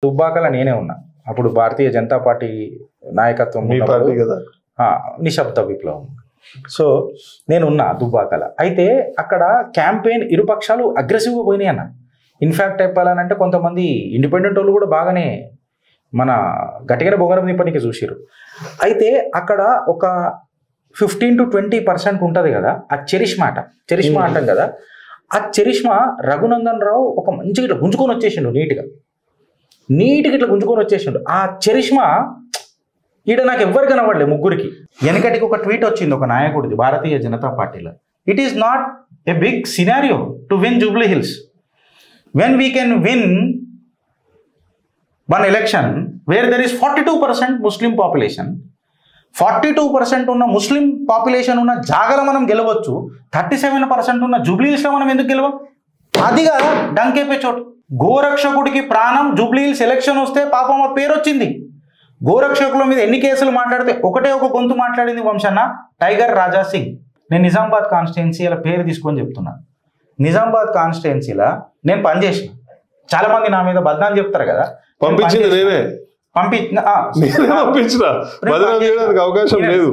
దుబ్బాకల నేనే ఉన్నా అప్పుడు భారతీయ జనతా పార్టీ నాయకత్వం నిశ్శబ్ద విప్లవం. సో నేను ఉన్నా దుబ్బాకల. అయితే అక్కడ క్యాంపెయిన్ ఇరుపక్షాలు అగ్రెసివ్గా పోయినాయి అన్న. ఇన్ఫ్యాక్ట్ చెప్పాలనంటే కొంతమంది ఇండిపెండెంట్ వాళ్ళు కూడా బాగానే మన గట్టిగానే బొంగరం నింపనికి చూసిరు. అయితే అక్కడ ఒక 15 to 20% ఉంటుంది కదా ఆ చరిష్మా అంటాం కదా. ఆ చరిష్మా రఘునందన్ రావు ఒక మంచిగా ఇట్లా గుంజుకొని వచ్చేసిండు, నీట్గా ఇట్లా గుంజుకొని వచ్చేసిండు. ఆ చరిష్మా ఈడ నాకు ఎవ్వరు కనబడలే ముగ్గురికి. వెనకటికి ఒక ట్వీట్ వచ్చింది ఒక నాయకుడిది భారతీయ జనతా పార్టీలో. It is not a big scenario to win Jubilee Hills when we can win one election where there is 42% Muslim population. 42% ఉన్న ముస్లిం పాపులేషన్ ఉన్న జాగలో మనం గెలవచ్చు. 37% ఉన్న జూబ్లీ హిల్స్లో మనం ఎందుకు గెలవం? అదిగా డంకేపే చోటు. గోరక్షకుడికి ప్రాణం జూబ్లీ హిల్స్ ఎలక్షన్ వస్తే పాపం ఆ పేరు వచ్చింది. గోరక్షకుల మీద ఎన్ని కేసులు మాట్లాడితే ఒకటే ఒక గొంతు మాట్లాడింది వంశన్న, టైగర్ రాజా సింగ్. నేను నిజామాబాద్ కాన్స్టిట్యున్సీల పేరు తీసుకొని చెప్తున్నాను. నిజామాబాద్ కాన్స్టిట్యున్సీలో నేను పనిచేసిన. చాలా మంది నా మీద బద్నాలు చెప్తారు కదా,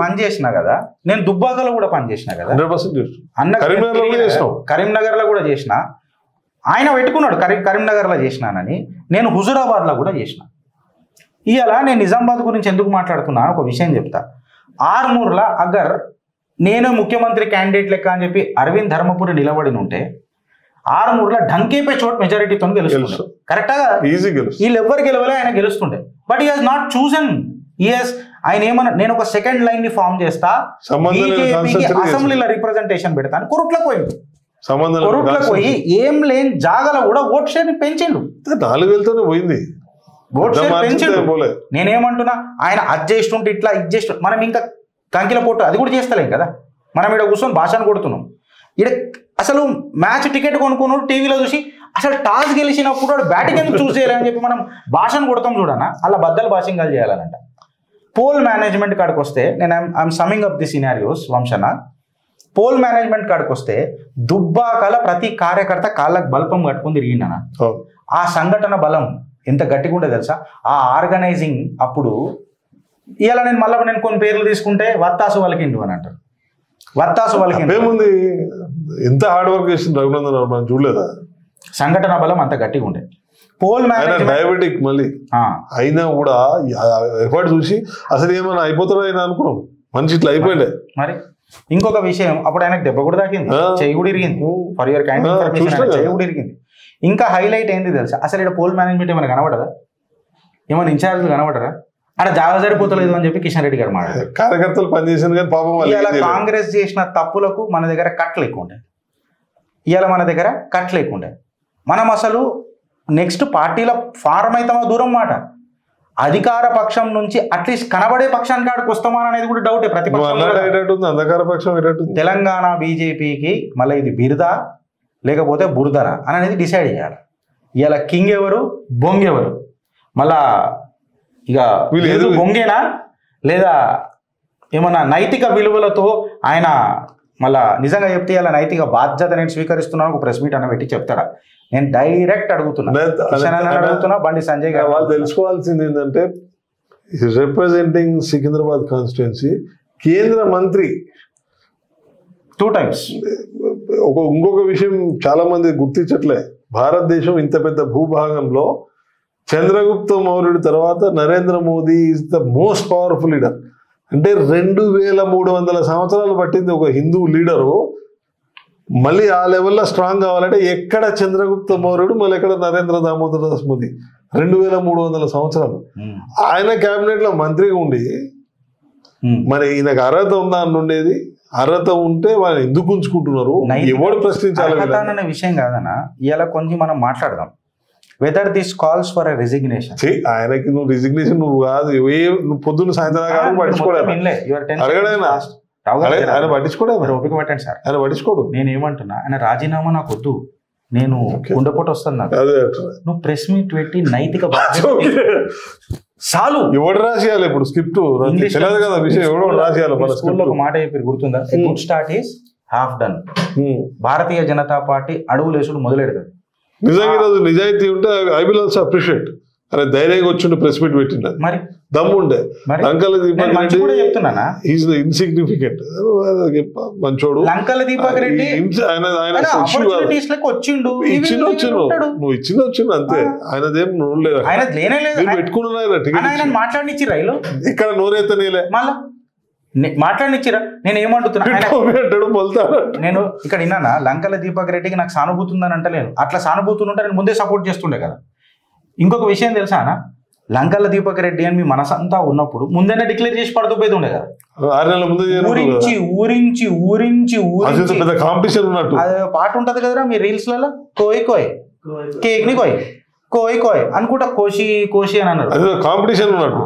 పనిచేసిన కదా. నేను దుబ్బాకలో కూడా పనిచేసిన కదా, కరీంనగర్ లో కూడా చేసిన. ఆయన పెట్టుకున్నాడు కరీంనగర్లో చేసినానని. నేను హుజూరాబాద్లో కూడా చేసిన. ఇవాళ నేను నిజామాబాద్ గురించి ఎందుకు మాట్లాడుతున్నాను ఒక విషయం చెప్తా. ఆర్మూర్లో అగర్ నేను ముఖ్యమంత్రి క్యాండిడేట్ లెక్క అని చెప్పి అరవింద్ ధర్మపురి నిలబడి ఉంటే ఆర్మూర్లో ఢంకేపే చోటు మెజారిటీతో గెలుస్తుండే. కరెక్టా? వీళ్ళు ఎవ్వరు గెలవలే, ఆయన గెలుస్తుండే. But he has not chosen. ఆయన ఏమన్నా నేను ఒక సెకండ్ లైన్ ని ఫామ్ చేస్తా, అసెంబ్లీలో రిప్రజెంటేషన్ పెడతాను. కొరుట్లకు పోయి ఏం లేని జాగలో కూడా ఓట్ షేర్ పెంచిండు. 4,000తోనే పోయింది. నేనేమంటున్నా, ఆయన అది చేస్తుంటే ఇట్లా ఇది చేస్తుంటే మనం ఇంకా కంకిల పోటు అది కూడా చేస్తలేం కదా. మనం ఇక్కడ కూర్చొని భాషను కొడుతున్నాం. ఇక్కడ అసలు మ్యాచ్ టికెట్ కొనుక్కున్నాడు టీవీలో చూసి, అసలు టాస్ గెలిచినప్పుడు వాడు బ్యాటింగ్ ఎందుకు చూస్ చేయాలని చెప్పి మనం భాషను కొడతాం చూడనా. అలా బద్దలు భాషింగాలు చేయాలనంట. పోల్ మేనేజ్మెంట్ కాడికి వస్తే నేను I'm summing up the scenarios వంశన. పోల్ మేనేజ్మెంట్ కాడికి వస్తే దుబ్బాకల ప్రతి కార్యకర్త కాళ్ళకు బల్పం కట్టుకుని తిరిగిండనా. ఆ సంఘటన బలం ఎంత గట్టిగా ఉంటే తెలుసా. ఆ ఆర్గనైజింగ్ అప్పుడు ఇలా నేను కొన్ని పేర్లు తీసుకుంటే వత్తాసు వలికిండు అని అంటారు. వత్తాసు వలికిండు ఏముంది, ఎంత హార్డ్ వర్క్ చేసింది రఘునందన్ రావు, మనం చూడలేదా? సంఘటన బలం అంత గట్టిగా ఉండే. పోల్ మేనేజ్మెంట్ డయాబెటిక్ మళ్ళీ అయినా కూడా ఎఫర్ట్ చూసి అసలు ఏమైనా అయిపోతారో అయినా అనుకున్నాం. మనిషి ఇట్లా అయిపోయిండే. మరి ఇంకొక విషయం, అప్పుడు ఆయనకు దెబ్బ కూడా తాకింది, చెయ్యి కూడా ఇరిగింది. ఫర్ యువర్ కైండ్ ఇన్ఫర్మేషన్, చెయ్యి కూడా ఇరిగింది. ఇంకా హైలైట్ ఏంది తెలుసా, అసలు ఇక్కడ పోల్ మేనేజ్మెంట్ ఏమైనా కనబడదా? ఏమైనా ఇన్ఛార్జ్లు కనబడరా? అక్కడ జాగా సరిపోతలేదు అని చెప్పి కిషన్ రెడ్డి గారు మాట్లాడారు. కార్యకర్తలు పనిచేసారు కానీ పాపం ఇవాళ కాంగ్రెస్ చేసిన తప్పులకు మన దగ్గర కట్ లేకుండే. ఇవాళ మన దగ్గర కట్ లేకుండే. మనం అసలు నెక్స్ట్ పార్టీల ఫార్మ్ అవుతామా దూరం మాట. అధికార పక్షం నుంచి అట్లీస్ట్ కనబడే పక్షానికి ఆడికి వస్తామా అనేది కూడా డౌటే. ప్రతిపక్షం తెలంగాణ బీజేపీకి మళ్ళీ ఇది బిరుదా లేకపోతే బురదరా అని అనేది డిసైడ్ చేయాలి. ఇవాళ కింగ్ ఎవరు, బొంగ్ ఎవరు? మళ్ళా ఇక బొంగేనా లేదా ఏమన్నా నైతిక విలువలతో ఆయన మళ్ళా నిజంగా చెప్తే ఇలా నైతిక బాధ్యత నేను స్వీకరిస్తున్నాను ఒక ప్రెస్ మీట్ అన్న పెట్టి చెప్తాడా? నేను డైరెక్ట్ అడుగుతున్నా బండి సంజయ్ గారు. వాళ్ళు తెలుసుకోవాల్సింది ఏంటంటే రిప్రజెంటింగ్ సికింద్రాబాద్ కాన్స్టిట్యున్సీ కేంద్ర మంత్రి 2 times. ఇంకొక విషయం చాలా మంది గుర్తించట్లే. భారతదేశం ఇంత పెద్ద భూభాగంలో చంద్రగుప్త మౌర్యుడి తర్వాత Narendra Modi is the most powerful leader. అంటే 2300 సంవత్సరాలు పట్టింది ఒక హిందూ లీడరు మళ్ళీ ఆ లెవెల్లో స్ట్రాంగ్ కావాలంటే ఎక్కడ చంద్రగుప్త మౌర్యుడు మళ్ళీ ఎక్కడ నరేంద్ర దామోదర దాస్ మోదీ. 2300 సంవత్సరాలు ఆయన క్యాబినెట్ లో మంత్రిగా ఉండి మరి ఈయనకు అర్హత ఉందా అని ఉండేది. అర్హత ఉంటే వాళ్ళు ఎందుకు ఉంచుకుంటున్నారు, ఎవరు ప్రశ్నించాలనే విషయం కాదన్నా. ఇలా కొంచెం మనం మాట్లాడదాం. Whether this calls for a resignation. ఆయనకి నువ్వు రిజిగ్నేషన్ నువ్వు కాదు, నువ్వు పొద్దున్న సాయంత్రం పట్టించుకోవడం ఆయన పట్టించుకోవడం ఓపిక పట్టండి సార్. ఆయన పట్టించుకోడు. నేను ఏమంటున్నా, ఆయన రాజీనామా నాకు వద్దు, నేను కుండపోటు వస్తాను నాకు. నువ్వు ప్రెస్ మీట్ పెట్టి నైతిక చాలు. ఎవడు రాసేయాలి ఇప్పుడు స్క్రిప్ట్ తెలియదు కదా విషయం, ఎవడో రాసేయాలి. మన స్కూల్లో ఒక మాట చెప్పారు గుర్తుందా, good start is half done. Bharatiya Janata Party అడుగులేసుడు మొదలెడుతుంది. నిజంగా ఈరోజు నిజాయితీ ఉంటే ఐ విల్ ఆల్సో అప్రిషియేట్. అరే ధైర్యంగా వచ్చిండు ప్రెస్ మీట్ పెట్టిండు మరి దమ్ముండే లంకల దీపక్ రెడ్డి చెప్తున్నానా ఈజ్ ఇన్సిగ్నిఫికెంట్ మంచోడు లంకల దీపక్ రెడ్డి వచ్చిండు నువ్వు వచ్చిండు అంతే ఆయనదేం నోరు లేదు ఆయన లేనే లేదు పెట్టుకున్నా మాట్లాడినిచ్చి రైలు ఇక్కడ నోరెత్తనేలే మళ్ళా మాట్లాడినిచ్చిరా నేను ఏమంటున్నా నేను ఇక్కడ విన్నానా లంకల దీపక్ రెడ్డికి నాకు సానుభూతి ఉందని అంటలేను అట్లా సానుభూతులు ఉంటే నేను ముందే సపోర్ట్ చేస్తుండే కదా ఇంకొక విషయం తెలుసా అన్న లంకల దీపక్ రెడ్డి అని మీ మనసంతా ఉన్నప్పుడు ముందే డిక్లేర్ చేసి పడుతూ ఉండే కదా 6 నెలల ముందు ఊరించి కాంపిటీషన్ ఉన్నట్టు అదే పాట ఉంటది కదరా మీ రీల్స్ లలో కోయ్ కోయ్ కేక్ ని కోయ్ కోయ్ కోయ్ అనుకుంటా కోషి కోషి అని అన్నారు కాంపిటీషన్ ఉన్నట్టు